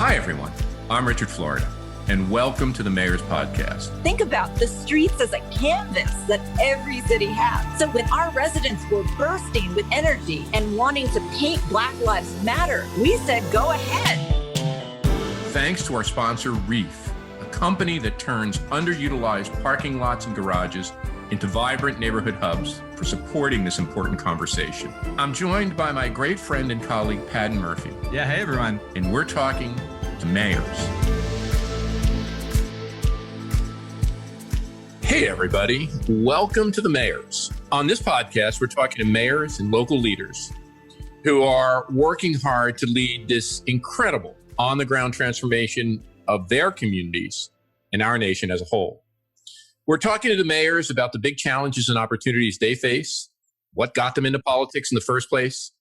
Hi, everyone. I'm Richard Florida, and welcome to the Mayor's Podcast. Think about the streets as a canvas that every city has. So when our residents were bursting with energy and wanting to paint Black Lives Matter, we said, go ahead. Thanks to our sponsor, Reef, a company that turns underutilized parking lots and garages into vibrant neighborhood hubs, for supporting this important conversation. I'm joined by my great friend and colleague, Patton Murphy. Yeah, hey, everyone. And we're talking to mayors. Hey, everybody. Welcome to the Mayors. On this podcast, we're talking to mayors and local leaders who are working hard to lead this incredible on-the-ground transformation of their communities and our nation as a whole. We're talking to the mayors about the big challenges and opportunities they face, what got them into politics in the first place,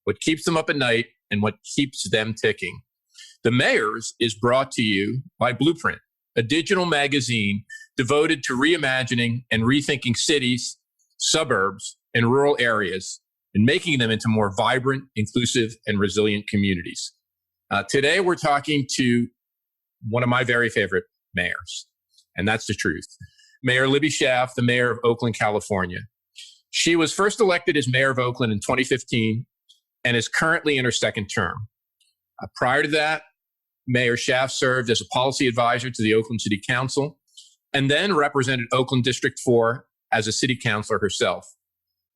what keeps them up at night, and what keeps them ticking. The Mayors is brought to you by Blueprint, a digital magazine devoted to reimagining and rethinking cities, suburbs, and rural areas, and making them into more vibrant, inclusive, and resilient communities. Today, we're talking to one of my very favorite mayors, and that's the truth. Mayor Libby Schaaf, the mayor of Oakland, California. She was first elected as mayor of Oakland in 2015 and is currently in her second term. Prior to that, Mayor Schaaf served as a policy advisor to the Oakland City Council and then represented Oakland District 4 as a city councilor herself.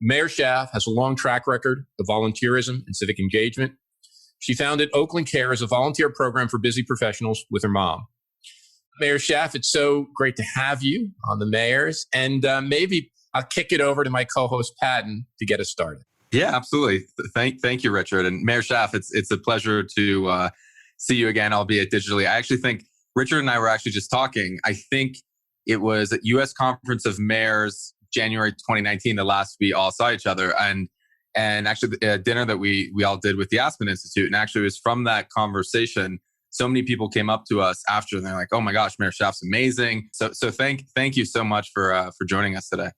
Mayor Schaaf has a long track record of volunteerism and civic engagement. She founded Oakland Care as a volunteer program for busy professionals with her mom. Mayor Schaaf, it's so great to have you on the Mayors. And maybe I'll kick it over to my co-host, Patton, to get us started. Yeah, absolutely. Thank you, Richard. And Mayor Schaaf, it's a pleasure to see you again, albeit digitally. I actually think Richard and I were actually just talking. I think it was at U.S. Conference of Mayors, January 2019, the last we all saw each other. And actually a dinner that we all did with the Aspen Institute. And actually it was from that conversation, so many people came up to us after and they're like, "Oh my gosh, Mayor Schaaf's amazing." So thank you so much for joining us today.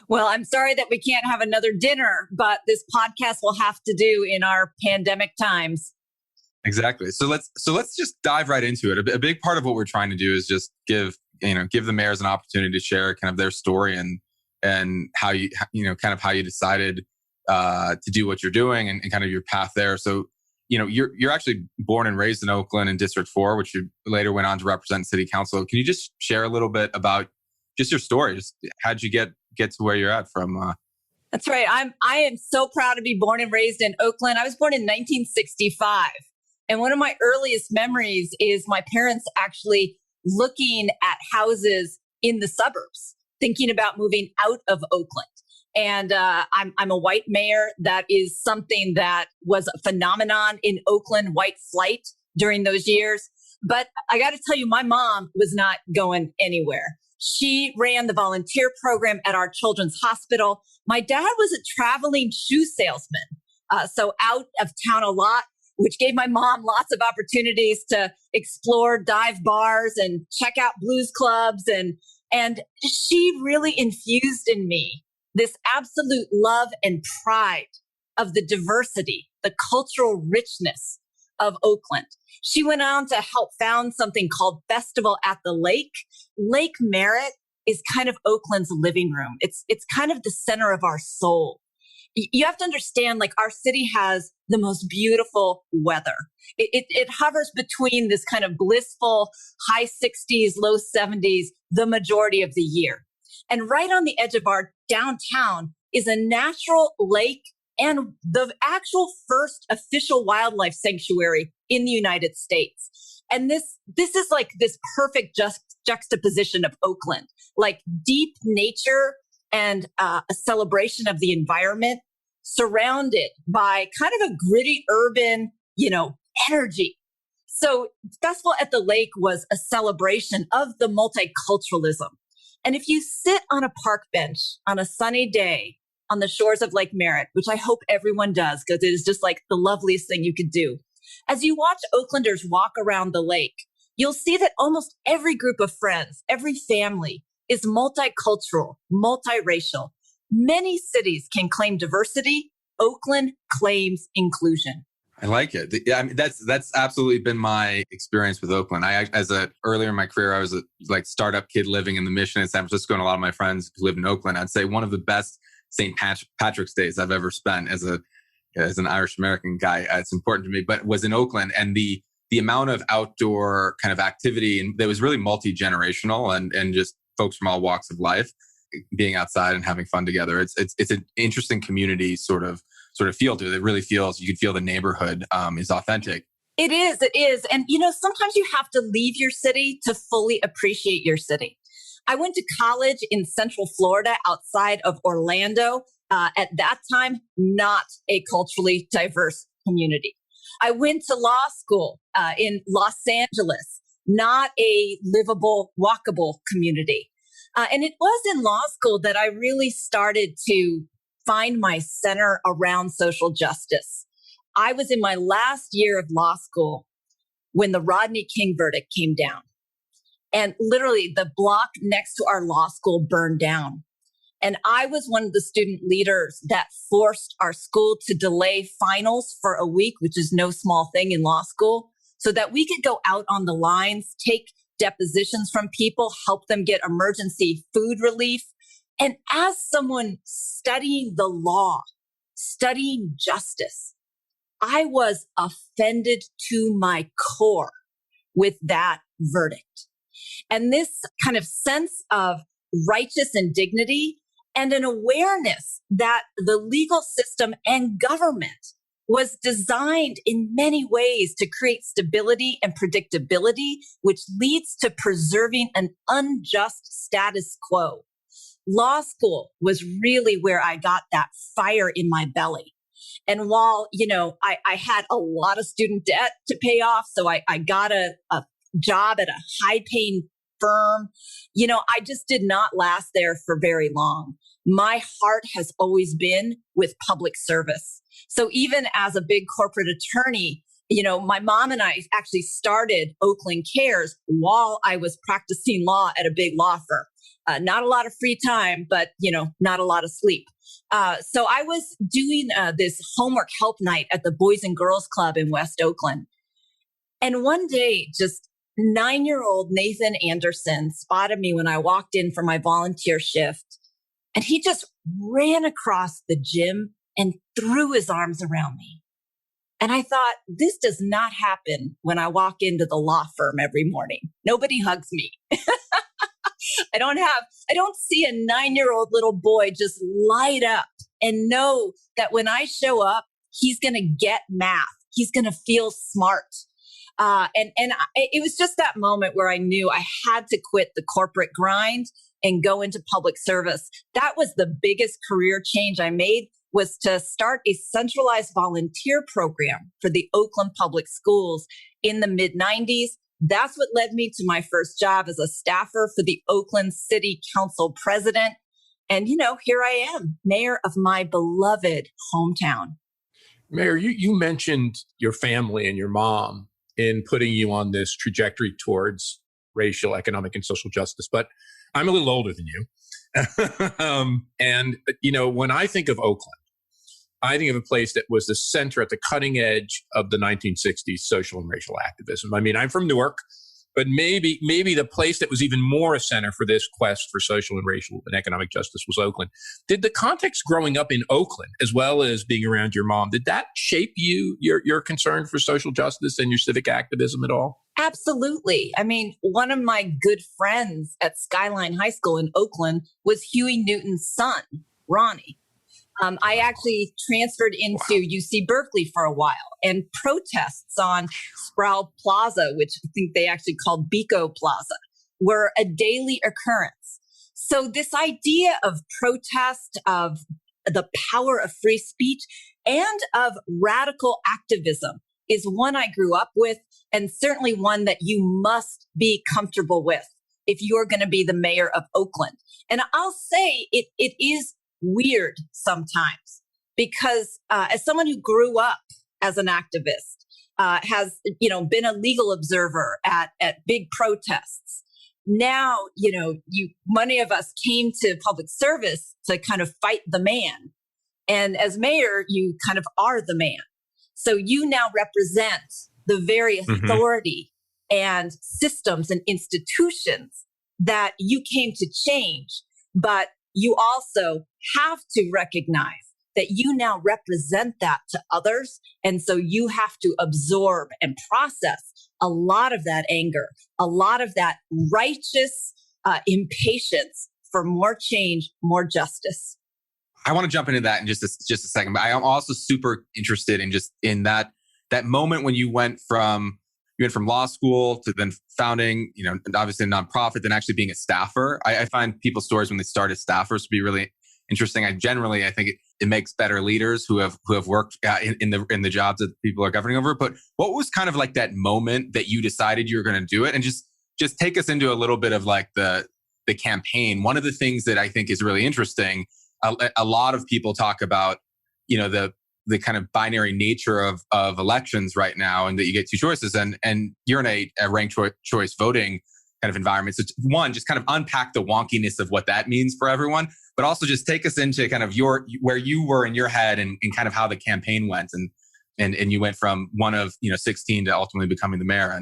Well, I'm sorry that we can't have another dinner, but this podcast will have to do in our pandemic times. Exactly. So let's just dive right into it. A big part of what we're trying to do is just give the mayors an opportunity to share kind of their story and how you decided to do what you're doing and kind of your path there. So you're actually born and raised in Oakland in District 4, which you later went on to represent City Council. Can you just share a little bit about just your story? Just how'd you get to where you're at from? That's right. I am so proud to be born and raised in Oakland. I was born in 1965. And one of my earliest memories is my parents actually looking at houses in the suburbs, thinking about moving out of Oakland. And I'm a white mayor. That is something that was a phenomenon in Oakland, white flight during those years. But I got to tell you, my mom was not going anywhere. She ran the volunteer program at our children's hospital. My dad was a traveling shoe salesman, so out of town a lot, which gave my mom lots of opportunities to explore dive bars and check out blues clubs. And she really infused in me this absolute love and pride of the diversity, the cultural richness of Oakland. She went on to help found something called Festival at the Lake. Lake Merritt is kind of Oakland's living room. It's kind of the center of our soul. You have to understand, like, our city has the most beautiful weather. It hovers between this kind of blissful high 60s, low 70s, the majority of the year. And right on the edge of our downtown is a natural lake and the actual first official wildlife sanctuary in the United States. And this is like this perfect juxtaposition of Oakland, like deep nature and a celebration of the environment, surrounded by kind of a gritty urban, energy. So Festival at the Lake was a celebration of the multiculturalism. And if you sit on a park bench on a sunny day on the shores of Lake Merritt, which I hope everyone does because it is just like the loveliest thing you could do, as you watch Oaklanders walk around the lake, you'll see that almost every group of friends, every family is multicultural, multiracial. Many cities can claim diversity. Oakland claims inclusion. I like it. Yeah, I mean, that's absolutely been my experience with Oakland. Earlier in my career, I was a like startup kid living in the Mission in San Francisco, and a lot of my friends who live in Oakland. I'd say one of the best St. Patrick's Days I've ever spent as an Irish American guy. It's important to me, but was in Oakland, and the amount of outdoor kind of activity and that was really multi-generational and just folks from all walks of life being outside and having fun together. It's an interesting community sort of feel to it. It really feels, you could feel the neighborhood is authentic. It is. And, sometimes you have to leave your city to fully appreciate your city. I went to college in Central Florida outside of Orlando. At that time, not a culturally diverse community. I went to law school in Los Angeles, not a livable, walkable community. And it was in law school that I really started to find my center around social justice. I was in my last year of law school when the Rodney King verdict came down. And literally the block next to our law school burned down. And I was one of the student leaders that forced our school to delay finals for a week, which is no small thing in law school, so that we could go out on the lines, take depositions from people, help them get emergency food relief. And as someone studying the law, studying justice, I was offended to my core with that verdict. And this kind of sense of righteous indignity and an awareness that the legal system and government was designed in many ways to create stability and predictability, which leads to preserving an unjust status quo. Law school was really where I got that fire in my belly. And while, I had a lot of student debt to pay off, so I got a job at a high-paying firm, I just did not last there for very long. My heart has always been with public service. So even as a big corporate attorney, my mom and I actually started Oakland Cares while I was practicing law at a big law firm. Not a lot of free time, but, not a lot of sleep. So I was doing this homework help night at the Boys and Girls Club in West Oakland. And one day, just 9-year-old Nathan Anderson spotted me when I walked in for my volunteer shift. And he just ran across the gym and threw his arms around me. And I thought, this does not happen when I walk into the law firm every morning. Nobody hugs me. I don't see a 9-year-old little boy just light up and know that when I show up, he's going to get math. He's going to feel smart. It was just that moment where I knew I had to quit the corporate grind and go into public service. That was the biggest career change I made, was to start a centralized volunteer program for the Oakland Public Schools in the mid-90s. That's what led me to my first job as a staffer for the Oakland City Council president. And, here I am, mayor of my beloved hometown. Mayor, you mentioned your family and your mom in putting you on this trajectory towards racial, economic, and social justice, but I'm a little older than you. When I think of Oakland, I think of a place that was the center at the cutting edge of the 1960s social and racial activism. I mean, I'm from Newark, but maybe the place that was even more a center for this quest for social and racial and economic justice was Oakland. Did the context growing up in Oakland, as well as being around your mom, did that shape your concern for social justice and your civic activism at all? Absolutely. I mean, one of my good friends at Skyline High School in Oakland was Huey Newton's son, Ronnie. I actually transferred into UC Berkeley for a while, and protests on Sproul Plaza, which I think they actually called Bico Plaza, were a daily occurrence. So this idea of protest, of the power of free speech, and of radical activism is one I grew up with, and certainly one that you must be comfortable with if you're going to be the mayor of Oakland. And I'll say it is weird sometimes because as someone who grew up as an activist, has been a legal observer at big protests. Now, many of us came to public service to kind of fight the man. And as mayor, you kind of are the man. So you now represent the very authority and systems and institutions that you came to change. But you also have to recognize that you now represent that to others. And so you have to absorb and process a lot of that anger, a lot of that righteous impatience for more change, more justice. I want to jump into that in just a second, but I am also super interested in just in that moment when you went from law school to then founding, obviously a nonprofit, then actually being a staffer. I find people's stories when they start as staffers to be really interesting. I think it makes better leaders who have worked in the jobs that people are governing over. But what was kind of like that moment that you decided you were going to do it, and just take us into a little bit of like the campaign. One of the things that I think is really interesting, a lot of people talk about, the kind of binary nature of elections right now, and that you get two choices, and you're in a ranked choice voting kind of environment. So one, just kind of unpack the wonkiness of what that means for everyone, but also just take us into kind of where you were in your head and kind of how the campaign went, and you went from one of 16 to ultimately becoming the mayor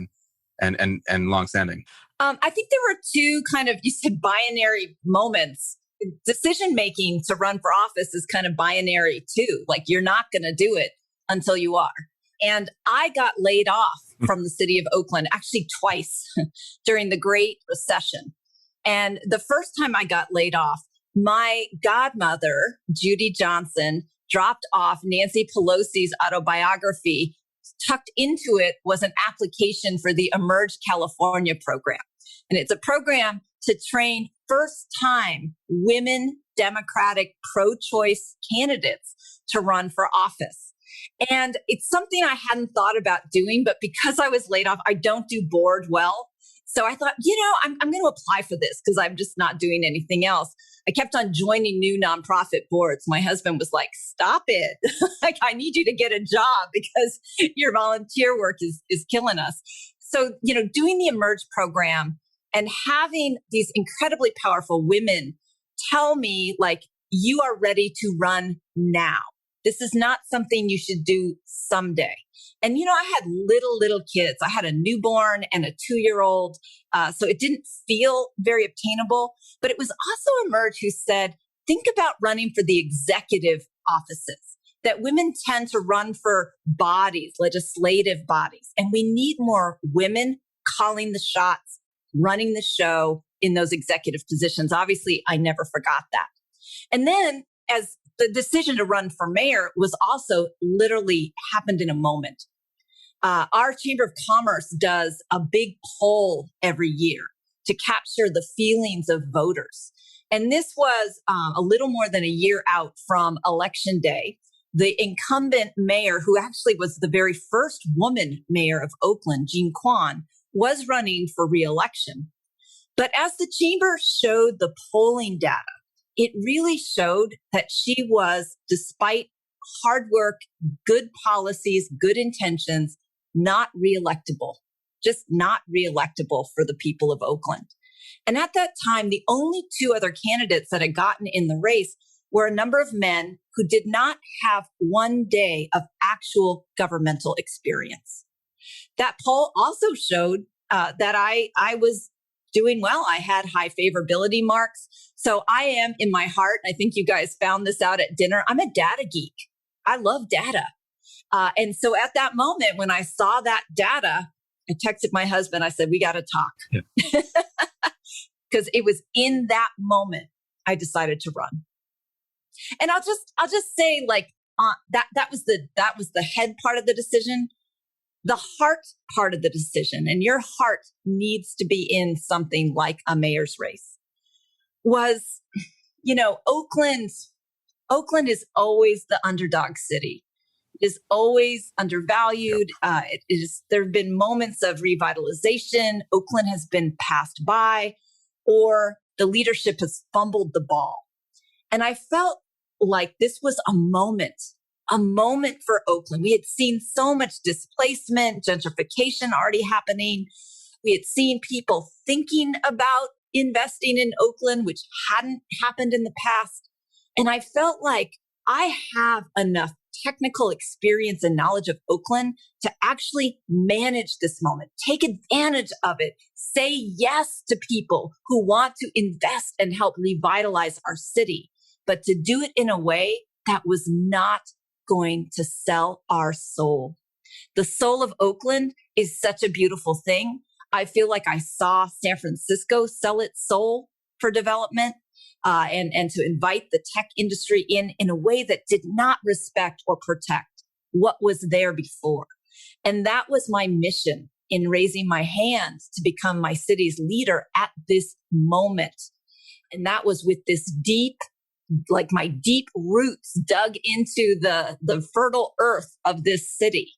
and longstanding. I think there were two kind of, you said binary moments. Decision making to run for office is kind of binary too. Like you're not going to do it until you are. And I got laid off from the city of Oakland actually twice during the Great Recession. And the first time I got laid off, my godmother, Judy Johnson, dropped off Nancy Pelosi's autobiography. Tucked into it was an application for the Emerge California program. And it's a program to train first-time women Democratic pro-choice candidates to run for office. And it's something I hadn't thought about doing, but because I was laid off, I don't do board well. So I thought, I'm going to apply for this because I'm just not doing anything else. I kept on joining new nonprofit boards. My husband was like, stop it. Like, I need you to get a job because your volunteer work is killing us. So, doing the Emerge program and having these incredibly powerful women tell me, like, you are ready to run now. This is not something you should do someday. And, I had little kids. I had a newborn and a 2-year-old. So it didn't feel very obtainable. But it was also Emerge who said, think about running for the executive offices, that women tend to run for bodies, legislative bodies. And we need more women calling the shots, running the show in those executive positions. Obviously, I never forgot that. And then as the decision to run for mayor was also literally happened in a moment. Our Chamber of Commerce does a big poll every year to capture the feelings of voters. And this was a little more than a year out from Election Day. The incumbent mayor, who actually was the very first woman mayor of Oakland, Jean Quan, was running for re-election. But as the chamber showed the polling data, it really showed that she was, despite hard work, good policies, good intentions, not re-electable, just not re-electable for the people of Oakland. And at that time, the only two other candidates that had gotten in the race were a number of men who did not have one day of actual governmental experience. That poll also showed that I was doing well. I had high favorability marks. So I am, in my heart, I think you guys found this out at dinner, I'm a data geek. I love data. And so at that moment, when I saw that data, I texted my husband. I said, we got to talk. Because it was in that moment I decided to run. And I'll just say, like, that was the head part of the decision. The heart part of the decision, and your heart needs to be in something like a mayor's race, was, Oakland is always the underdog city. It is always undervalued. There have been moments of revitalization. Oakland has been passed by, or the leadership has fumbled the ball. And I felt like this was a moment for Oakland. We had seen so much displacement, gentrification already happening. We had seen people thinking about investing in Oakland, which hadn't happened in the past. And I felt like I have enough technical experience and knowledge of Oakland to actually manage this moment, take advantage of it, say yes to people who want to invest and help revitalize our city, but to do it in a way that was not going to sell our soul. The soul of Oakland is such a beautiful thing. I feel like I saw San Francisco sell its soul for development. And to invite the tech industry in a way that did not respect or protect what was there before. And that was my mission in raising my hand to become my city's leader at this moment. And that was with this deep, like my deep roots dug into the fertile earth of this city,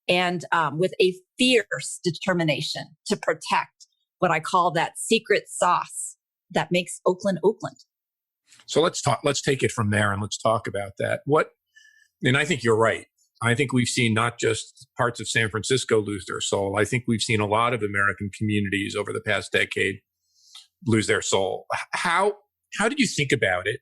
and with a fierce determination to protect what I call that secret sauce that makes Oakland, Oakland. So let's take it from there and let's talk about that. And I think you're right. I think we've seen not just parts of San Francisco lose their soul. I think we've seen a lot of American communities over the past decade lose their soul. How did you think about it?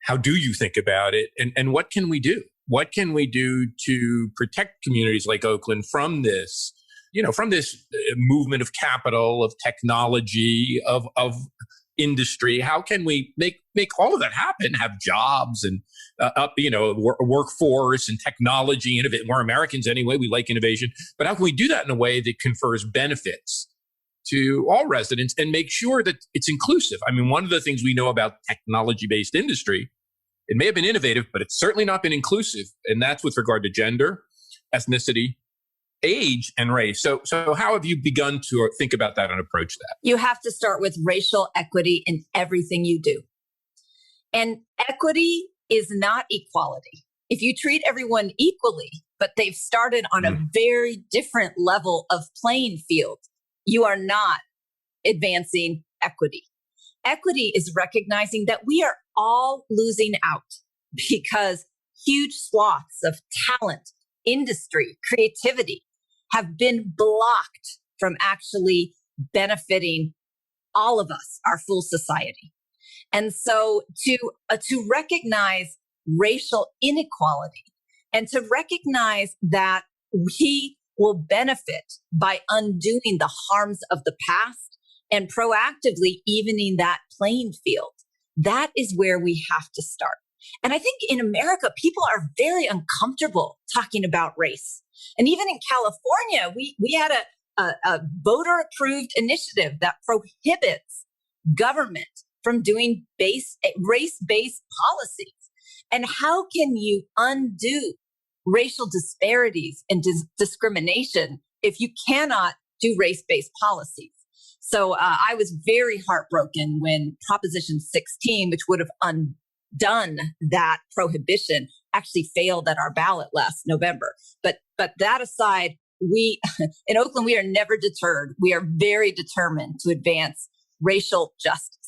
How do you think about it? And what can we do? What can we do to protect communities like Oakland from this, from this movement of capital, of technology, of industry? How can we make all of that happen? Have jobs and workforce and technology, innovate. We're Americans anyway. We like innovation, but how can we do that in a way that confers benefits to all residents and make sure that it's inclusive? I mean, one of the things we know about technology-based industry, it may have been innovative, but it's certainly not been inclusive, and that's with regard to gender, ethnicity, age, and race. So how have you begun to think about that and approach that? You have to start with racial equity in everything you do. And equity is not equality. If you treat everyone equally, but they've started on a very different level of playing field, you are not advancing equity. Equity is recognizing that we are all losing out because huge swaths of talent, industry, creativity have been blocked from actually benefiting all of us, our full society. And so to recognize racial inequality and to recognize that we will benefit by undoing the harms of the past and proactively evening that playing field, that is where we have to start. And I think in America, people are very uncomfortable talking about race. And even in California, we had a voter-approved initiative that prohibits government from doing race-based policies. And how can you undo racial disparities and discrimination if you cannot do race-based policies? So I was very heartbroken when Proposition 16, which would have undone that prohibition, actually failed at our ballot last November. But that aside, we in Oakland, we are never deterred. We are very determined to advance racial justice.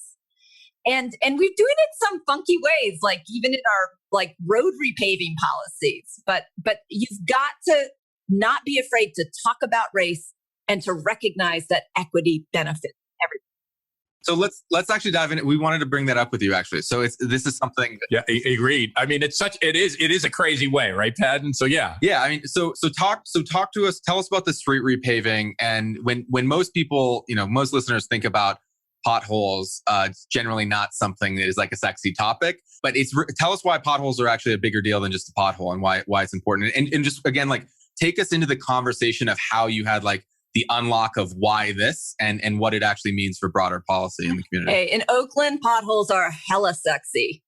And we're doing it some funky ways, like even in our road repaving policies. But you've got to not be afraid to talk about race and to recognize that equity benefits everyone. So let's actually dive in. We wanted to bring that up with you, actually. So this is something. Yeah, agreed. I mean, it is a crazy way, right, Pat? And so yeah. I mean, so talk to us. Tell us about the street repaving. And when most people, most listeners think about potholes, it's generally not something that is like a sexy topic. But tell us why potholes are actually a bigger deal than just a pothole and why it's important. And just again, take us into the conversation of how you had the unlock of why this and what it actually means for broader policy in the community. Hey, in Oakland, potholes are hella sexy.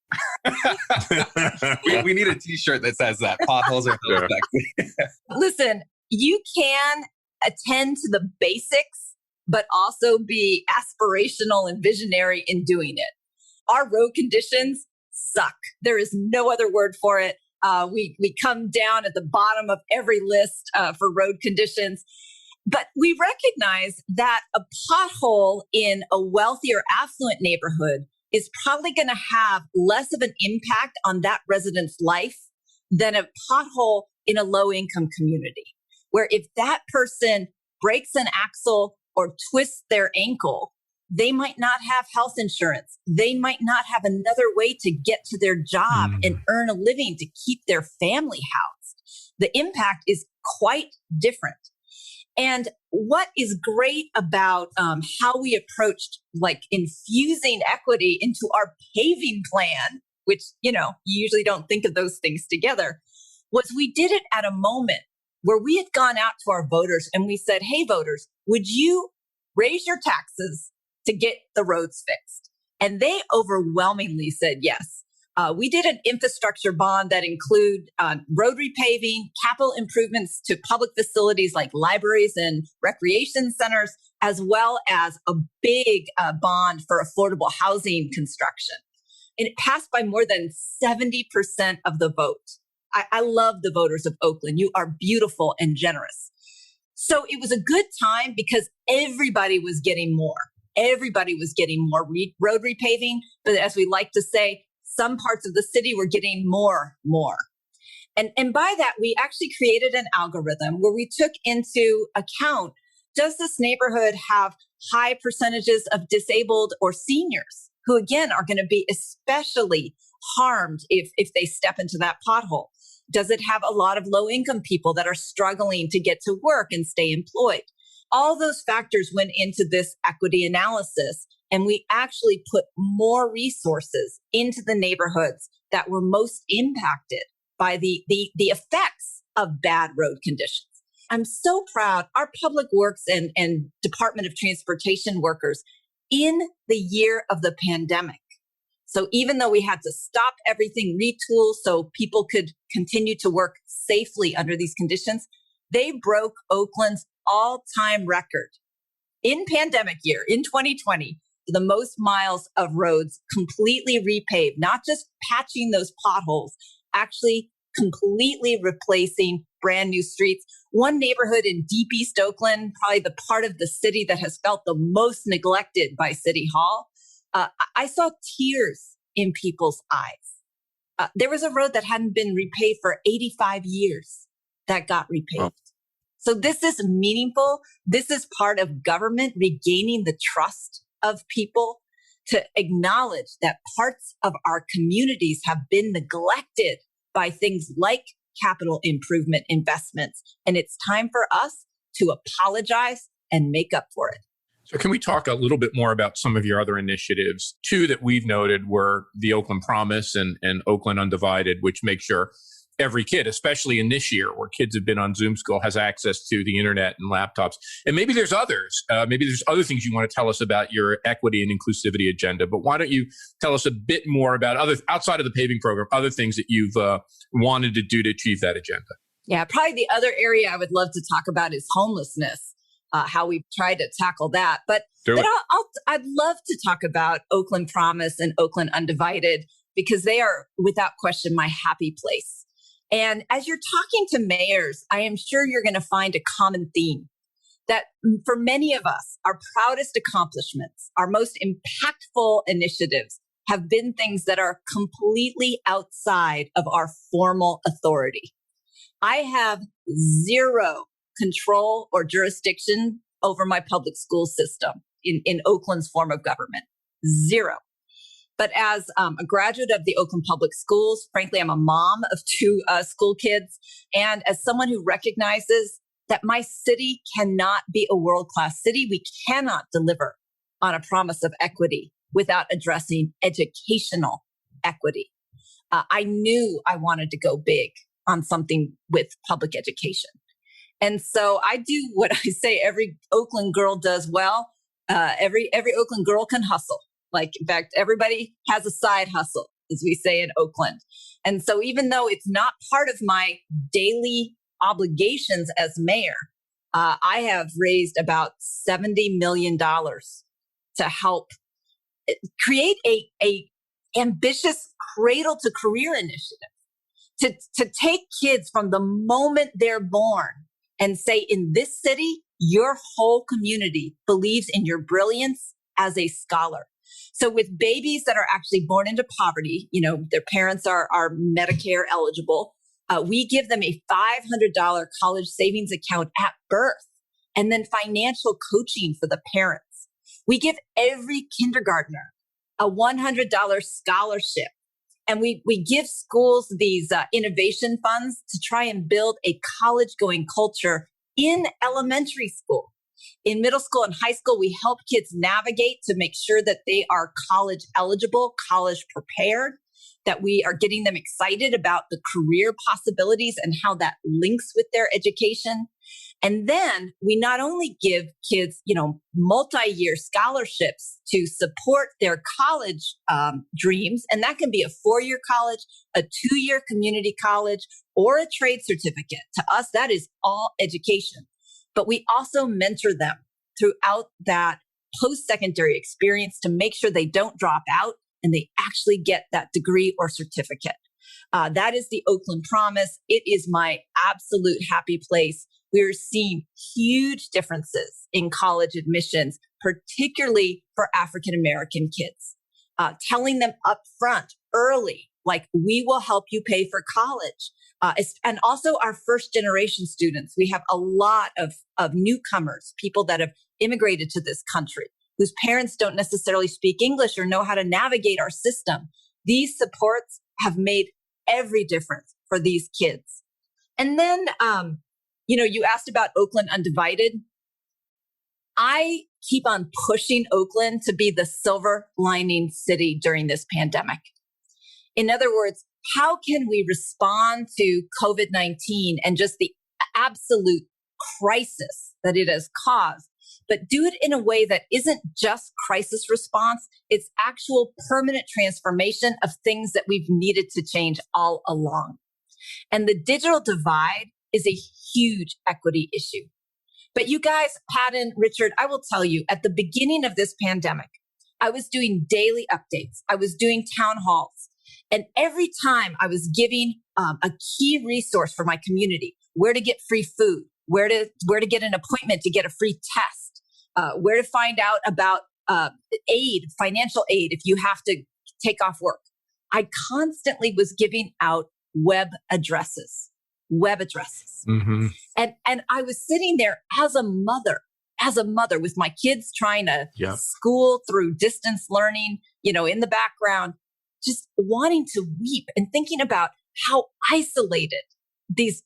we need a t-shirt that says that. Potholes are hella sexy. Listen, you can attend to the basics, but also be aspirational and visionary in doing it. Our road conditions suck. There is no other word for it. We come down at the bottom of every list for road conditions. But we recognize that a pothole in a wealthy or affluent neighborhood is probably going to have less of an impact on that resident's life than a pothole in a low-income community, where if that person breaks an axle or twists their ankle, they might not have health insurance. They might not have another way to get to their job and earn a living to keep their family housed. The impact is quite different. And what is great about how we approached like infusing equity into our paving plan, which, you usually don't think of those things together, was we did it at a moment where we had gone out to our voters and we said, hey, voters, would you raise your taxes to get the roads fixed? And they overwhelmingly said yes. We did an infrastructure bond that include road repaving, capital improvements to public facilities like libraries and recreation centers, as well as a big bond for affordable housing construction. And it passed by more than 70% of the vote. I love the voters of Oakland. You are beautiful and generous. So it was a good time because everybody was getting more. Everybody was getting more road repaving. But as we like to say, some parts of the city were getting more. And by that, we actually created an algorithm where we took into account, does this neighborhood have high percentages of disabled or seniors who, again, are going to be especially harmed if they step into that pothole? Does it have a lot of low income people that are struggling to get to work and stay employed? All those factors went into this equity analysis, and we actually put more resources into the neighborhoods that were most impacted by the effects of bad road conditions. I'm so proud. Our public works and Department of Transportation workers in the year of the pandemic. So even though we had to stop everything, retool so people could continue to work safely under these conditions, they broke Oakland's all-time record in pandemic year, in 2020, the most miles of roads completely repaved, not just patching those potholes, actually completely replacing brand new streets. One neighborhood in deep East Oakland, probably the part of the city that has felt the most neglected by City Hall, I saw tears in people's eyes. There was a road that hadn't been repaved for 85 years that got repaved. Oh. So this is meaningful. This is part of government regaining the trust of people to acknowledge that parts of our communities have been neglected by things like capital improvement investments. And it's time for us to apologize and make up for it. So can we talk a little bit more about some of your other initiatives? Two that we've noted were the Oakland Promise and Oakland Undivided, which make sure every kid, especially in this year where kids have been on Zoom school, has access to the internet and laptops. And maybe there's others. Maybe there's other things you want to tell us about your equity and inclusivity agenda. But why don't you tell us a bit more about outside of the paving program, other things that you've wanted to do to achieve that agenda? Yeah, probably the other area I would love to talk about is homelessness. How we've tried to tackle that. But I'd love to talk about Oakland Promise and Oakland Undivided because they are, without question, my happy place. And as you're talking to mayors, I am sure you're going to find a common theme that for many of us, our proudest accomplishments, our most impactful initiatives have been things that are completely outside of our formal authority. I have zero control or jurisdiction over my public school system in Oakland's form of government. Zero. But as a graduate of the Oakland Public Schools, frankly, I'm a mom of two school kids. And as someone who recognizes that my city cannot be a world-class city, we cannot deliver on a promise of equity without addressing educational equity. I knew I wanted to go big on something with public education. And so I do what I say every Oakland girl does well. Every Oakland girl can hustle. Like, in fact, everybody has a side hustle, as we say in Oakland. And so even though it's not part of my daily obligations as mayor, I have raised about $70 million to help create a ambitious cradle to career initiative to take kids from the moment they're born and say, in this city, your whole community believes in your brilliance as a scholar. So with babies that are actually born into poverty, their parents are Medicare eligible, we give them a $500 college savings account at birth and then financial coaching for the parents. We give every kindergartner a $100 scholarship. And we give schools these innovation funds to try and build a college-going culture in elementary school. In middle school and high school, we help kids navigate to make sure that they are college eligible, college prepared, that we are getting them excited about the career possibilities and how that links with their education. And then we not only give kids, multi-year scholarships to support their college dreams, and that can be a 4-year college, a 2-year community college, or a trade certificate. To us, that is all education. But we also mentor them throughout that post-secondary experience to make sure they don't drop out and they actually get that degree or certificate. That is the Oakland Promise. It is my absolute happy place. We're seeing huge differences in college admissions, particularly for African American kids. Telling them up front, early, like, we will help you pay for college. And also our first generation students. We have a lot of newcomers, people that have immigrated to this country, whose parents don't necessarily speak English or know how to navigate our system. These supports have made every difference for these kids. And then, you asked about Oakland Undivided. I keep on pushing Oakland to be the silver lining city during this pandemic. In other words, how can we respond to COVID-19 and just the absolute crisis that it has caused, but do it in a way that isn't just crisis response, it's actual permanent transformation of things that we've needed to change all along. And the digital divide is a huge equity issue. But you guys, Pat and Richard, I will tell you, at the beginning of this pandemic, I was doing daily updates. I was doing town halls. And every time I was giving a key resource for my community, where to get free food, where to get an appointment to get a free test, where to find out about financial aid if you have to take off work. I constantly was giving out web addresses. Mm-hmm. And I was sitting there as a mother with my kids trying to school through distance learning, in the background, just wanting to weep and thinking about how isolated these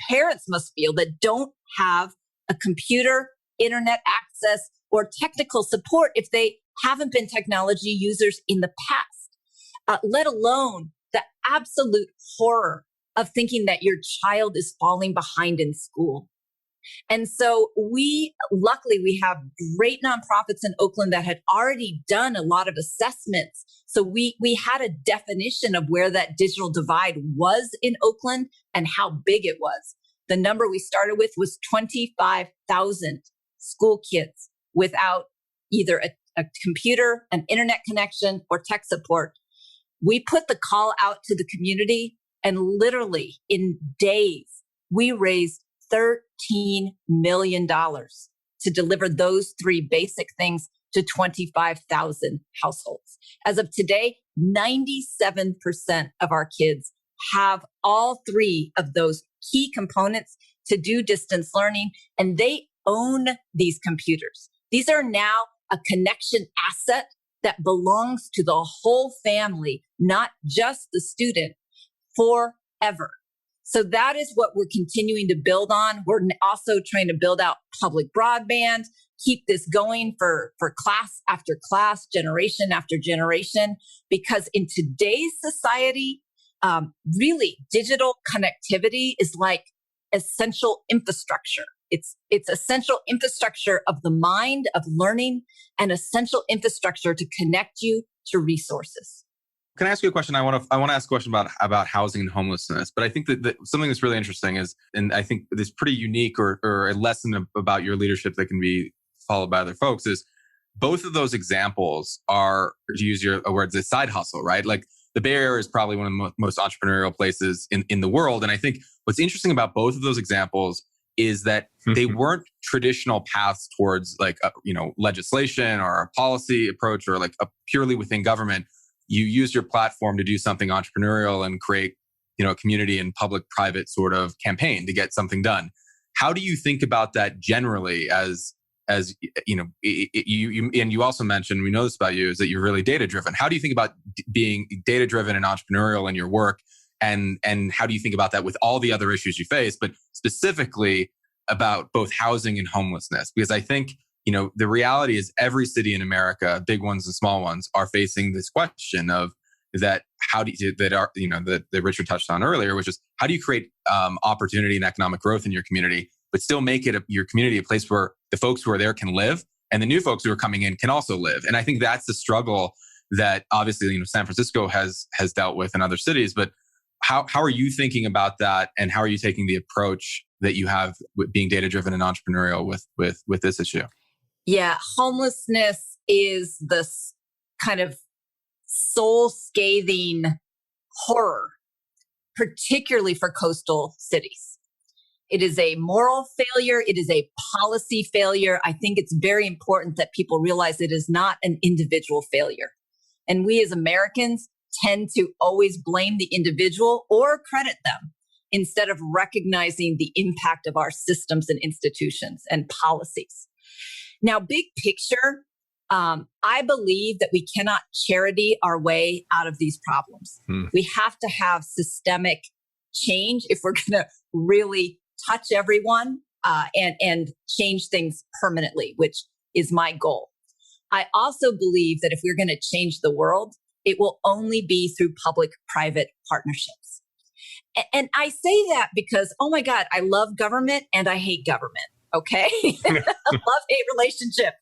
parents must feel that don't have a computer, internet access, or technical support if they haven't been technology users in the past, let alone the absolute horror of thinking that your child is falling behind in school. And so luckily we have great nonprofits in Oakland that had already done a lot of assessments. So we had a definition of where that digital divide was in Oakland and how big it was. The number we started with was 25,000 school kids without either a computer, an internet connection, or tech support. We put the call out to the community, and literally in days, we raised $13 million to deliver those 3 basic things to 25,000 households. As of today, 97% of our kids have all 3 of those key components to do distance learning, and they own these computers. These are now a connection asset that belongs to the whole family, not just the student, forever. So that is what we're continuing to build on. We're also trying to build out public broadband, keep this going for class after class, generation after generation, because in today's society, really digital connectivity is like essential infrastructure. It's essential infrastructure of the mind, of learning, and essential infrastructure to connect you to resources. Can I ask you a question? I want to ask a question about housing and homelessness. But I think that something that's really interesting is, and I think this pretty unique or a lesson about your leadership that can be followed by other folks, is both of those examples are, to use your words, a side hustle, right? Like the Bay Area is probably one of the most entrepreneurial places in the world. And I think what's interesting about both of those examples is that they weren't traditional paths towards legislation or a policy approach or like a purely within government. You use your platform to do something entrepreneurial and create, a community and public-private sort of campaign to get something done. How do you think about that generally as as you know, you and you also mentioned, we know this about you, is that you're really data driven. How do you think about being data driven and entrepreneurial in your work? And how do you think about that with all the other issues you face, but specifically about both housing and homelessness? Because I think, you know, the reality is every city in America, big ones and small ones, are facing this question of that that Richard touched on earlier, which is how do you create opportunity and economic growth in your community, but still make it your community a place where the folks who are there can live and the new folks who are coming in can also live. And I think that's the struggle that obviously, you know, San Francisco has dealt with in other cities. But how are you thinking about that, and how are you taking the approach that you have with being data driven and entrepreneurial with this issue? Yeah, homelessness is this kind of soul scathing horror, particularly for coastal cities. It is a moral failure. It is a policy failure. I think it's very important that people realize it is not an individual failure. And we as Americans tend to always blame the individual or credit them instead of recognizing the impact of our systems and institutions and policies. Now, big picture, I believe that we cannot charity our way out of these problems. We have to have systemic change if we're going to really touch everyone and change things permanently, which is my goal. I also believe that if we're going to change the world, it will only be through public-private partnerships. And I say that because, oh my God, I love government and I hate government. Okay. A love-hate relationship.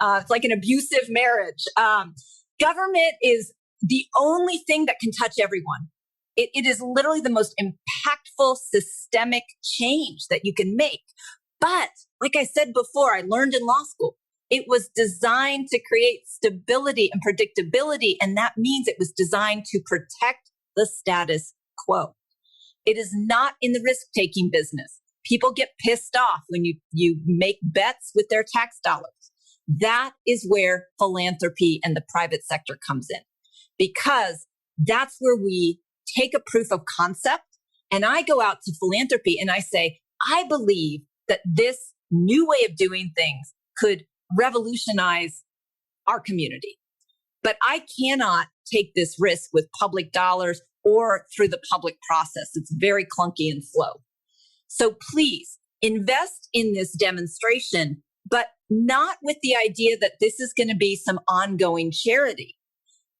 It's like an abusive marriage. Government is the only thing that can touch everyone. It is literally the most impactful systemic change that you can make. But like I said before, I learned in law school, it was designed to create stability and predictability. And that means it was designed to protect the status quo. It is not in the risk-taking business. People get pissed off when you make bets with their tax dollars. That is where philanthropy and the private sector comes in, because that's where we take a proof of concept. And I go out to philanthropy and I say, I believe that this new way of doing things could revolutionize our community. But I cannot take this risk with public dollars or through the public process. It's very clunky and slow. So please invest in this demonstration, but not with the idea that this is going to be some ongoing charity.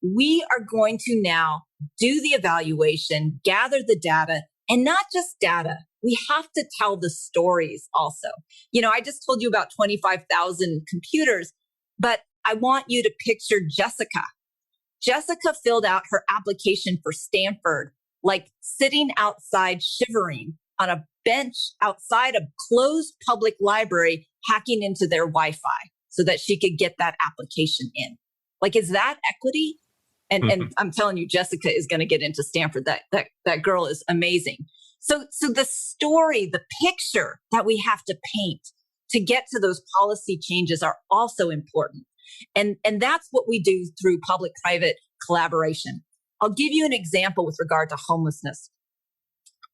We are going to now do the evaluation, gather the data, and not just data. We have to tell the stories also. You know, I just told you about 25,000 computers, but I want you to picture Jessica. Jessica filled out her application for Stanford, like sitting outside shivering on a bench outside a closed public library, hacking into their Wi-Fi so that she could get that application in. Like, is that equity? And I'm telling you, Jessica is going to get into Stanford. That girl is amazing. So the story, the picture that we have to paint to get to those policy changes are also important. And that's what we do through public-private collaboration. I'll give you an example with regard to homelessness.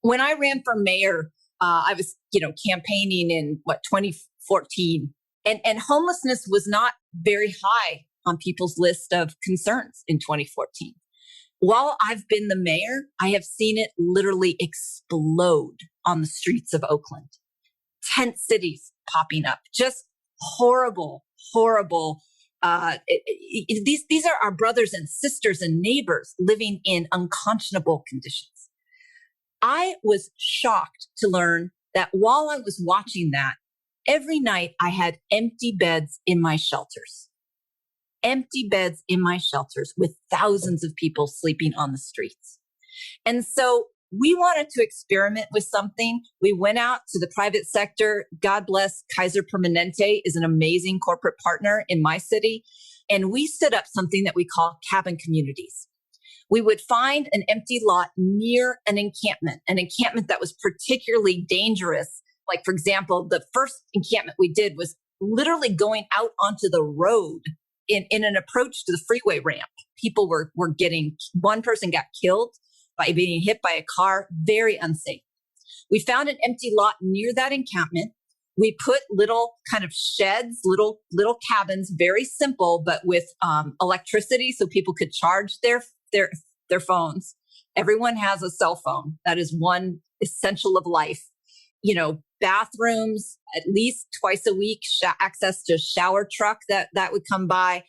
When I ran for mayor, I was, campaigning in 2014, and homelessness was not very high on people's list of concerns in 2014. While I've been the mayor, I have seen it literally explode on the streets of Oakland. Tent cities popping up, just horrible. These are our brothers and sisters and neighbors living in unconscionable conditions. I was shocked to learn that while I was watching that, every night I had empty beds in my shelters. Empty beds in my shelters with thousands of people sleeping on the streets. And so we wanted to experiment with something. We went out to the private sector. God bless Kaiser Permanente is an amazing corporate partner in my city. And we set up something that we call cabin communities. We would find an empty lot near an encampment that was particularly dangerous. Like, for example, the first encampment we did was literally going out onto the road in an approach to the freeway ramp. People were one person got killed by being hit by a car, very unsafe. We found an empty lot near that encampment. We put little kind of sheds, little cabins, very simple, but with electricity so people could charge their phones. Everyone has a cell phone. That is one essential of life. Bathrooms, at least twice a week, access to a shower truck that would come by,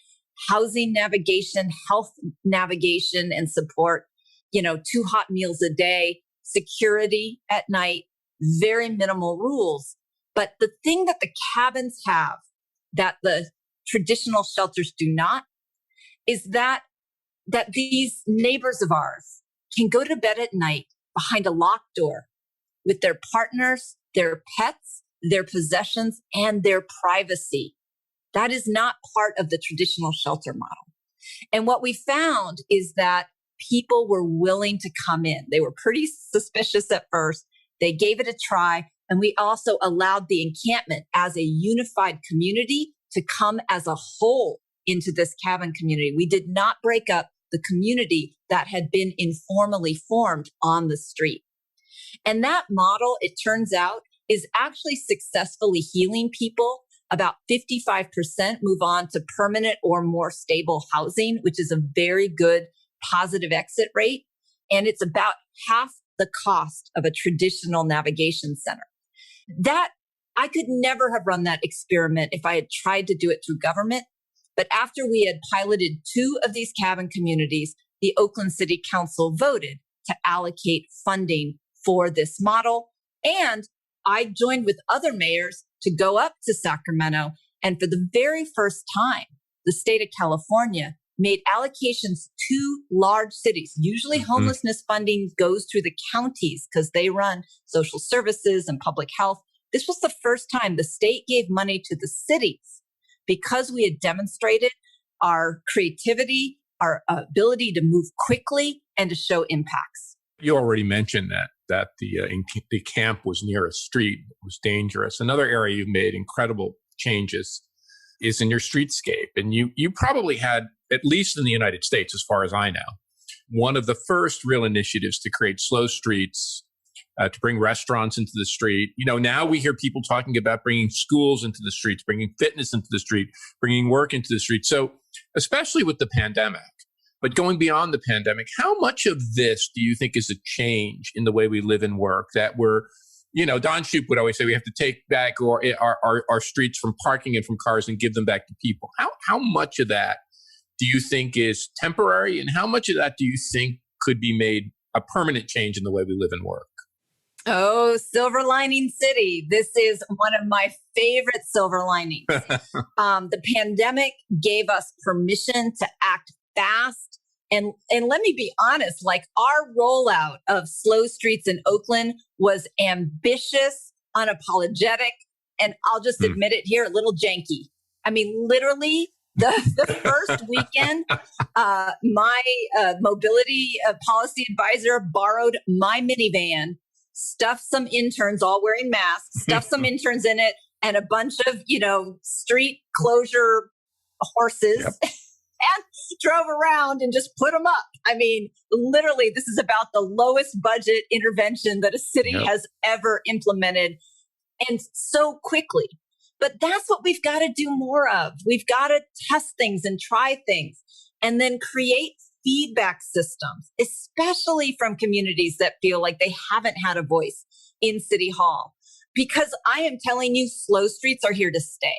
housing navigation, health navigation and support, 2 hot meals a day, security at night, very minimal rules. But the thing that the cabins have that the traditional shelters do not is that these neighbors of ours can go to bed at night behind a locked door with their partners, their pets, their possessions, and their privacy. That is not part of the traditional shelter model. And what we found is that people were willing to come in. They were pretty suspicious at first. They gave it a try. And we also allowed the encampment as a unified community to come as a whole into this cabin community. We did not break up the community that had been informally formed on the street. And that model, it turns out, is actually successfully healing people. About 55% move on to permanent or more stable housing, which is a very good positive exit rate. And it's about half the cost of a traditional navigation center. That I could never have run that experiment if I had tried to do it through government. But after we had piloted 2 of these cabin communities, the Oakland City Council voted to allocate funding for this model. And I joined with other mayors to go up to Sacramento. And for the very first time, the state of California made allocations to large cities. Usually homelessness funding goes through the counties because they run social services and public health. This was the first time the state gave money to the cities because we had demonstrated our creativity, our ability to move quickly and to show impacts. You already mentioned that the camp was near a street. It was dangerous. Another area you've made incredible changes is in your streetscape. And you probably had, at least in the United States, as far as I know, one of the first real initiatives to create slow streets, to bring restaurants into the street. Now we hear people talking about bringing schools into the streets, bringing fitness into the street, bringing work into the street. So especially with the pandemic, but going beyond the pandemic, how much of this do you think is a change in the way we live and work that we're, Don Shoup would always say we have to take back our streets from parking and from cars and give them back to people. How much of that do you think is temporary, and how much of that do you think could be made a permanent change in the way we live and work? Oh, silver lining city. This is one of my favorite silver linings. The pandemic gave us permission to act fast. And let me be honest, like our rollout of slow streets in Oakland was ambitious, unapologetic, and I'll just admit it here, a little janky. I mean, literally the first weekend, my mobility policy advisor borrowed my minivan, stuffed some interns all wearing masks, stuffed some interns in it, and a bunch of, street closure horses. Yep. And drove around and just put them up. I mean, literally, this is about the lowest budget intervention that a city has ever implemented, and so quickly. But that's what we've got to do more of. We've got to test things and try things and then create feedback systems, especially from communities that feel like they haven't had a voice in City Hall. Because I am telling you, slow streets are here to stay.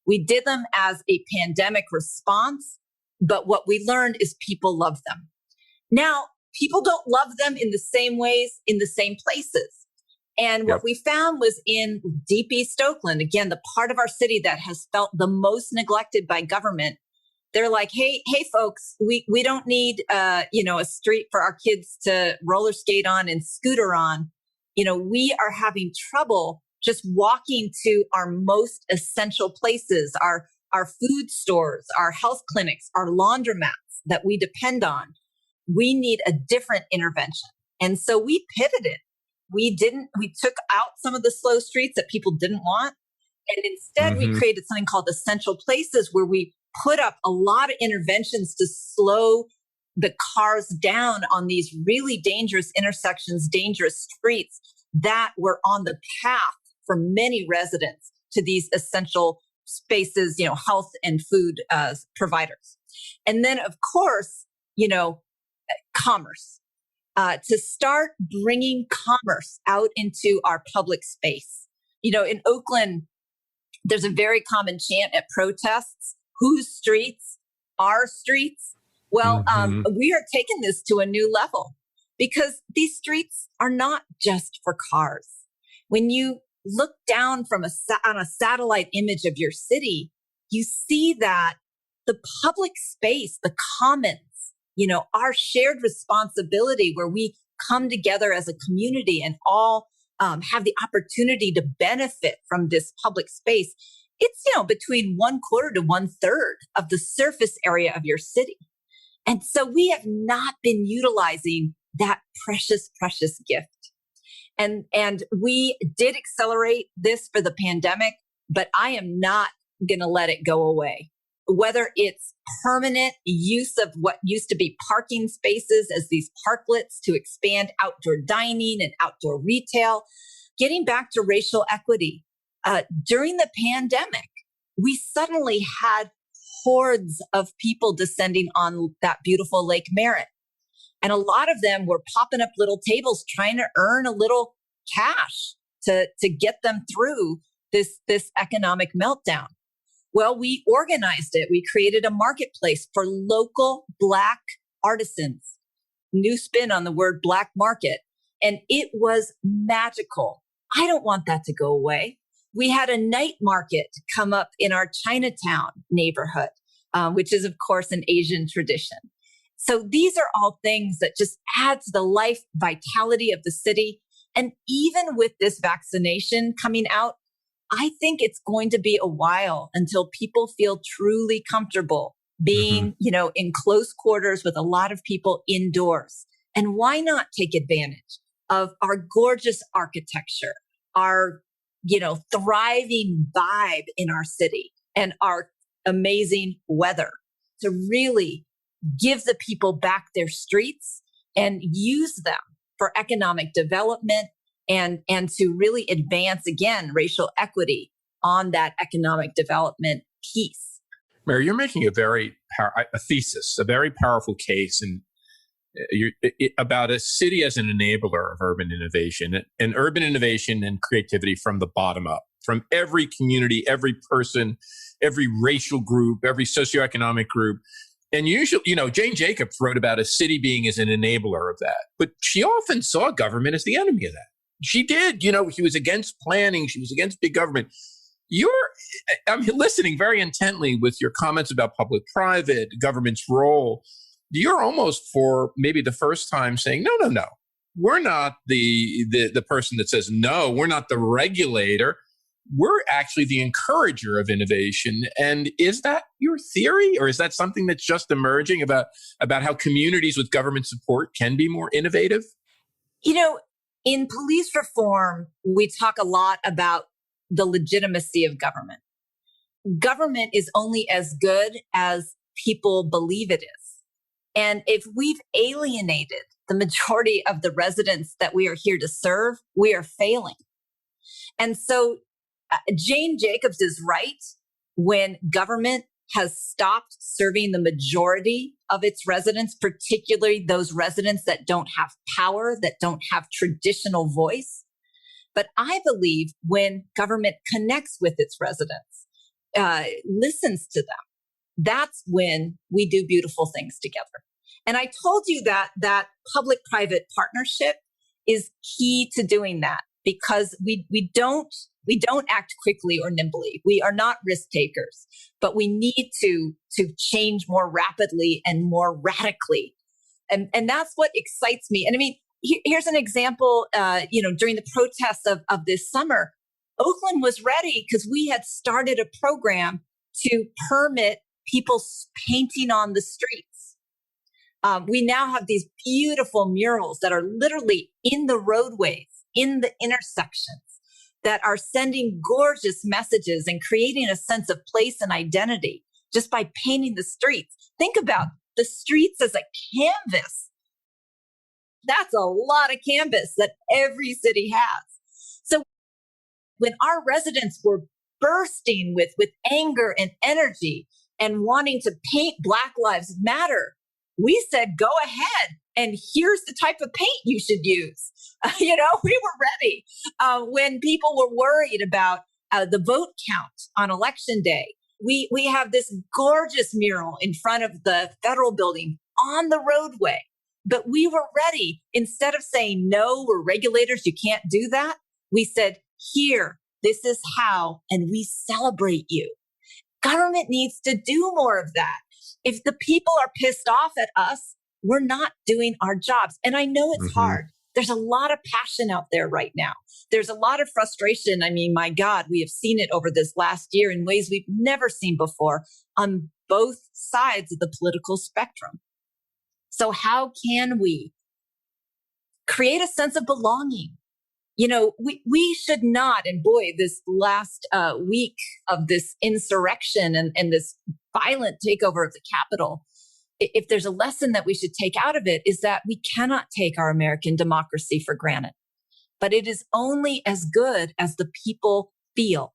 We did them as a pandemic response, but what we learned is people love them. Now, people don't love them in the same ways, in the same places. And what we found was in deep East Oakland, again, the part of our city that has felt the most neglected by government. They're like, hey, folks, we don't need, a street for our kids to roller skate on and scooter on. We are having trouble just walking to our most essential places, our food stores, our health clinics, our laundromats that we depend on. We need a different intervention. And so we pivoted. We took out some of the slow streets that people didn't want. And instead we created something called essential places, where we put up a lot of interventions to slow the cars down on these really dangerous intersections, dangerous streets that were on the path for many residents to these essential spaces, health and food providers. And then, of course, commerce, to start bringing commerce out into our public space. In Oakland, there's a very common chant at protests: whose streets? Our streets. Well, we are taking this to a new level because these streets are not just for cars. When you look down from on a satellite image of your city, you see that the public space, the commons, our shared responsibility where we come together as a community and all have the opportunity to benefit from this public space. It's, between 1/4 to 1/3 of the surface area of your city. And so we have not been utilizing that precious, precious gift. And we did accelerate this for the pandemic, but I am not going to let it go away. Whether it's permanent use of what used to be parking spaces as these parklets to expand outdoor dining and outdoor retail, getting back to racial equity. During the pandemic, we suddenly had hordes of people descending on that beautiful Lake Merritt. And a lot of them were popping up little tables trying to earn a little cash to get them through this economic meltdown. Well, we organized it. We created a marketplace for local Black artisans. New spin on the word Black market. And it was magical. I don't want that to go away. We had a night market come up in our Chinatown neighborhood, which is, of course, an Asian tradition. So these are all things that just add to the life vitality of the city. And even with this vaccination coming out, I think it's going to be a while until people feel truly comfortable being, in close quarters with a lot of people indoors. And why not take advantage of our gorgeous architecture, our, thriving vibe in our city and our amazing weather to really give the people back their streets and use them for economic development and to really advance, again, racial equity on that economic development piece. Mary, you're making a very a very powerful case about a city as an enabler of urban innovation and urban innovation and creativity from the bottom up, from every community, every person, every racial group, every socioeconomic group. And usually, Jane Jacobs wrote about a city being as an enabler of that, but she often saw government as the enemy of that. She did, she was against planning. She was against big government. I'm listening very intently with your comments about public-private, government's role. You're almost, for maybe the first time, saying, no. We're not the person that says no. We're not the regulator. We're actually the encourager of innovation. And is that your theory, or is that something that's just emerging about how communities with government support can be more innovative? In police reform, we talk a lot about the legitimacy of government. Government is only as good as people believe it is. And if we've alienated the majority of the residents that we are here to serve, we are failing. And so Jane Jacobs is right when government has stopped serving the majority of its residents, particularly those residents that don't have power, that don't have traditional voice. But I believe when government connects with its residents, listens to them, that's when we do beautiful things together. And I told you that public-private partnership is key to doing that, because we don't act quickly or nimbly. We are not risk takers, but we need to change more rapidly and more radically. And that's what excites me. And I mean, here's an example, during the protests of this summer, Oakland was ready because we had started a program to permit people painting on the streets. We now have these beautiful murals that are literally in the roadways, in the intersections, that are sending gorgeous messages and creating a sense of place and identity just by painting the streets. Think about the streets as a canvas. That's a lot of canvas that every city has. So when our residents were bursting with anger and energy and wanting to paint Black Lives Matter, we said, go ahead. And here's the type of paint you should use. We were ready. When people were worried about the vote count on election day, we have this gorgeous mural in front of the federal building on the roadway. But we were ready. Instead of saying, no, we're regulators, you can't do that, we said, here, this is how, and we celebrate you. Government needs to do more of that. If the people are pissed off at us, we're not doing our jobs. And I know it's hard. There's a lot of passion out there right now. There's a lot of frustration. I mean, my God, we have seen it over this last year in ways we've never seen before on both sides of the political spectrum. So how can we create a sense of belonging? We should not, and boy, this last week of this insurrection and this violent takeover of the Capitol, if there's a lesson that we should take out of it, is that we cannot take our American democracy for granted. But it is only as good as the people feel.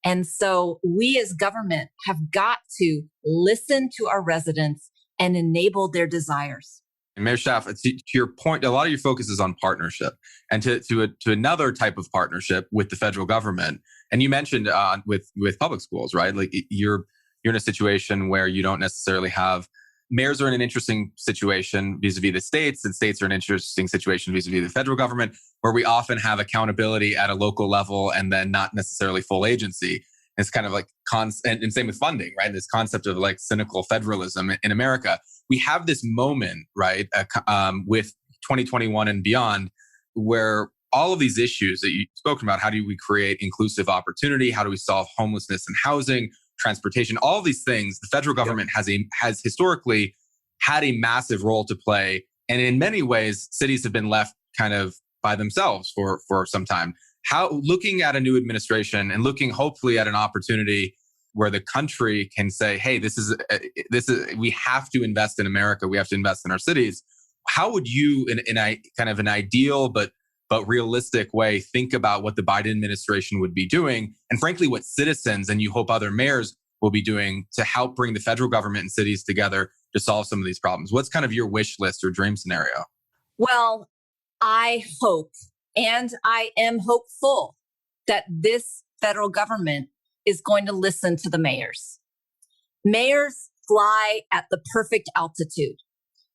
And so we as government have got to listen to our residents and enable their desires. And Mayor Schaaf, to your point, a lot of your focus is on partnership and to another type of partnership with the federal government. And you mentioned with public schools, right? Like you're in a situation where you don't necessarily have mayors are in an interesting situation vis-a-vis the states, and states are in an interesting situation vis-a-vis the federal government, where we often have accountability at a local level and then not necessarily full agency. It's kind of like and same with funding, right? This concept of like cynical federalism in America. We have this moment, right, with 2021 and beyond, where all of these issues that you've spoken about, how do we create inclusive opportunity? How do we solve homelessness and housing, transportation, all of these things, the federal government has historically had a massive role to play. And in many ways, cities have been left kind of by themselves for some time. Looking at a new administration and looking hopefully at an opportunity where the country can say, hey, this is we have to invest in America. We have to invest in our cities. How would you, in a kind of an ideal but realistic way, think about what the Biden administration would be doing, and frankly, what citizens and you hope other mayors will be doing to help bring the federal government and cities together to solve some of these problems? What's kind of your wish list or dream scenario? Well, I hope, and I am hopeful, that this federal government is going to listen to the mayors. Mayors fly at the perfect altitude.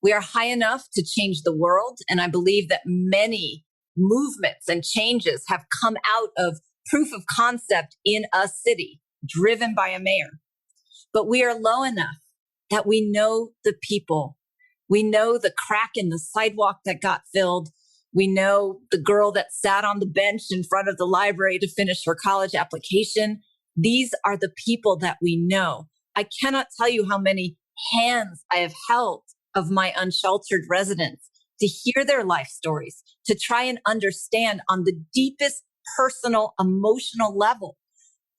We are high enough to change the world, and I believe that many movements and changes have come out of proof of concept in a city driven by a mayor. But we are low enough that we know the people. We know the crack in the sidewalk that got filled. We know the girl that sat on the bench in front of the library to finish her college application. These are the people that we know. I cannot tell you how many hands I have held of my unsheltered residents to hear their life stories, to try and understand on the deepest personal, emotional level,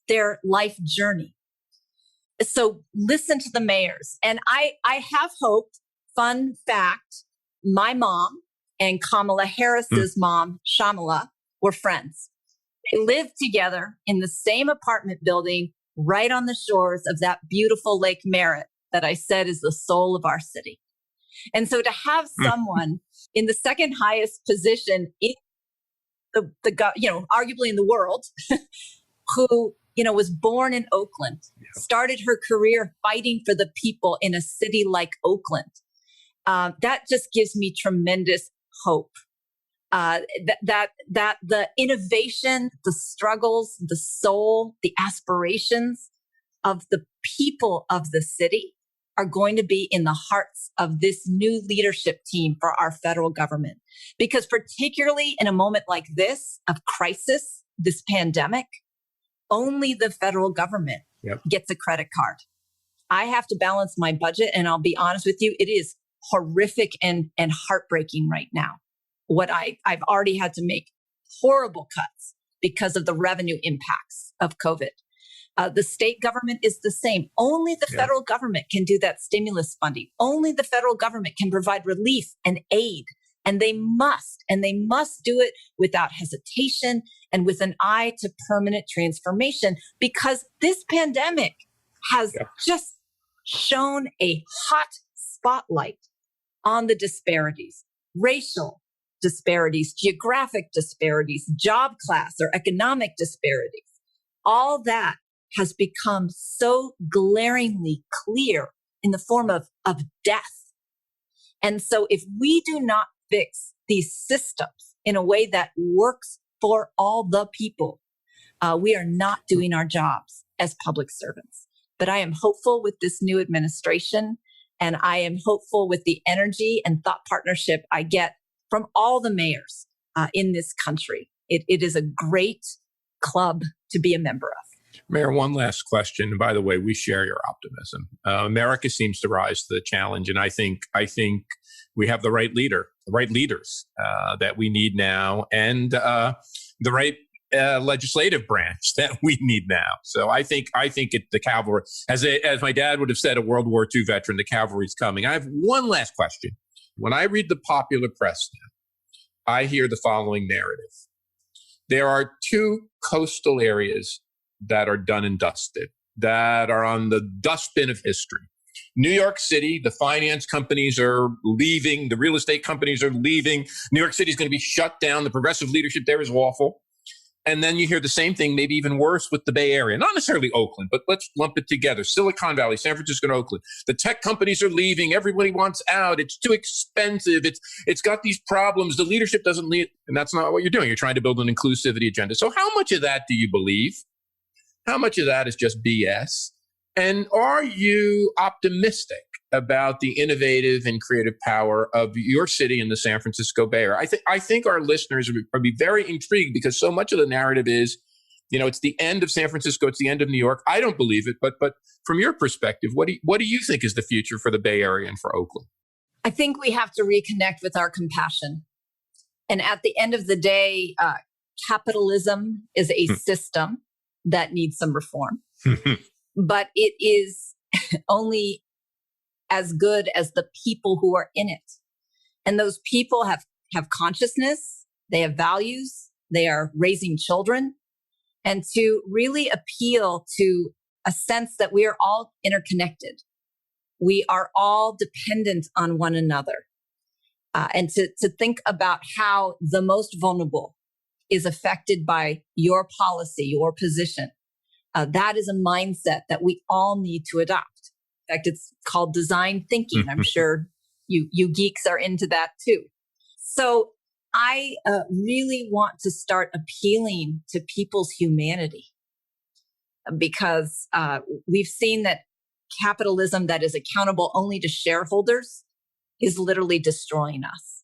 their life journey. So listen to the mayors. And I have hoped, fun fact, my mom and Kamala Harris's mom, Shamala, were friends. They lived together in the same apartment building right on the shores of that beautiful Lake Merritt that I said is the soul of our city. And so to have someone in the second highest position in arguably in the world, who, was born in Oakland, started her career fighting for the people in a city like Oakland, that just gives me tremendous hope. That the innovation, the struggles, the soul, the aspirations of the people of the city are going to be in the hearts of this new leadership team for our federal government. Because particularly in a moment like this of crisis, this pandemic, only the federal government gets a credit card. I have to balance my budget, and I'll be honest with you, it is horrific and heartbreaking right now. What I've already had to make horrible cuts because of the revenue impacts of COVID. The state government is the same. Only the federal government can do that stimulus funding. Only the federal government can provide relief and aid And they must do it without hesitation and with an eye to permanent transformation, because this pandemic has just shone a hot spotlight on the disparities, racial disparities, geographic disparities, job class or economic disparities. All that has become so glaringly clear in the form of death. And so if we do not fix these systems in a way that works for all the people, we are not doing our jobs as public servants. But I am hopeful with this new administration, and I am hopeful with the energy and thought partnership I get from all the mayors in this country. It is a great club to be a member of. Mayor, one last question. And by the way, we share your optimism. America seems to rise to the challenge, and I think we have the right leaders that we need now, and the right legislative branch that we need now. So I think the cavalry, as my dad would have said, a World War II veteran, the cavalry's coming. I have one last question. When I read the popular press now, I hear the following narrative. There are two coastal areas that are done and dusted, that are on the dustbin of history. New York City, the finance companies are leaving, the real estate companies are leaving. New York City is going to be shut down. The progressive leadership there is awful. And then you hear the same thing, maybe even worse, with the Bay Area. Not necessarily Oakland, but let's lump it together. Silicon Valley, San Francisco, and Oakland. The tech companies are leaving. Everybody wants out. It's too expensive. It's got these problems. The leadership doesn't lead. And that's not what you're doing. You're trying to build an inclusivity agenda. So how much of that do you believe? How much of that is just BS? And are you optimistic about the innovative and creative power of your city in the San Francisco Bay Area? I think our listeners are be very intrigued, because so much of the narrative is, it's the end of San Francisco, it's the end of New York. I don't believe it, but from your perspective, what do you think is the future for the Bay Area and for Oakland? I think we have to reconnect with our compassion. And at the end of the day, capitalism is a system that needs some reform. But it is only as good as the people who are in it. And those people have consciousness, they have values, they are raising children. And to really appeal to a sense that we are all interconnected. We are all dependent on one another. And to think about how the most vulnerable is affected by your policy, your position. That is a mindset that we all need to adopt. In fact, it's called design thinking. I'm sure you geeks are into that too. So I really want to start appealing to people's humanity, because we've seen that capitalism that is accountable only to shareholders is literally destroying us.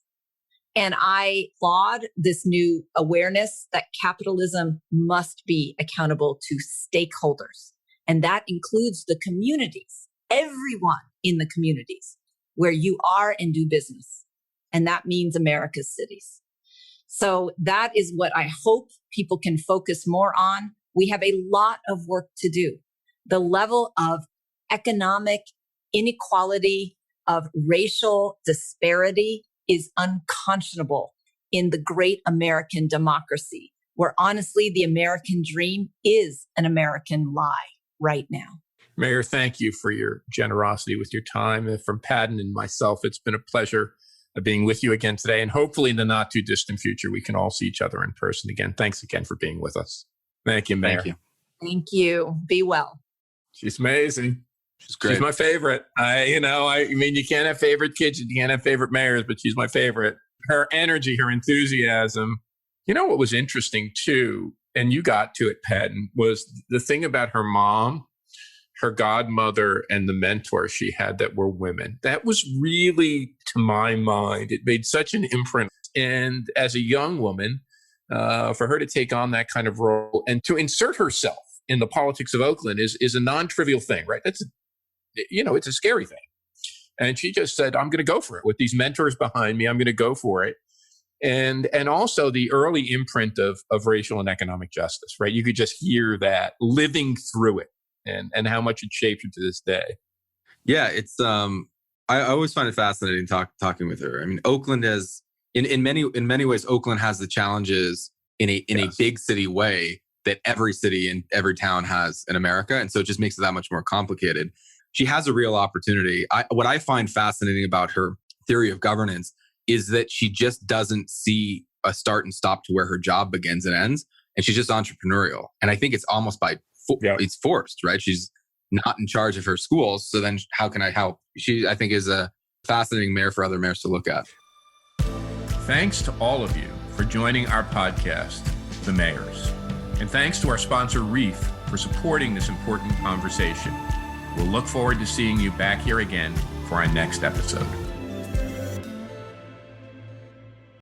And I applaud this new awareness that capitalism must be accountable to stakeholders. And that includes the communities, everyone in the communities where you are and do business. And that means America's cities. So that is what I hope people can focus more on. We have a lot of work to do. The level of economic inequality, of racial disparity is unconscionable in the great American democracy, where honestly, the American dream is an American lie right now. Mayor, thank you for your generosity with your time. From Patton and myself, it's been a pleasure being with you again today. And hopefully in the not too distant future, we can all see each other in person again. Thanks again for being with us. Thank you, Mayor. Thank you. Thank you. Be well. She's amazing. She's great. She's my favorite. I mean, you can't have favorite kids, you can't have favorite mayors, but she's my favorite. Her energy, her enthusiasm. You know what was interesting too, and you got to it, Patton, was the thing about her mom, her godmother, and the mentors she had that were women. That was really, to my mind, it made such an imprint. And as a young woman, for her to take on that kind of role and to insert herself in the politics of Oakland is a non-trivial thing, right? It's a scary thing. And she just said, I'm going to go for it. With these mentors behind me, I'm going to go for it. And also the early imprint of racial and economic justice, right? You could just hear that living through it and how much it shaped her to this day. Yeah, it's I always find it fascinating talking with her. I mean, Oakland has in many ways, Oakland has the challenges in a big city way that every city and every town has in America. And so it just makes it that much more complicated. She has a real opportunity. What I find fascinating about her theory of governance is that she just doesn't see a start and stop to where her job begins and ends. And she's just entrepreneurial. And I think it's almost it's forced, right? She's not in charge of her schools. So then how can I help? She, I think, is a fascinating mayor for other mayors to look at. Thanks to all of you for joining our podcast, The Mayors. And thanks to our sponsor, Reef, for supporting this important conversation. We'll look forward to seeing you back here again for our next episode.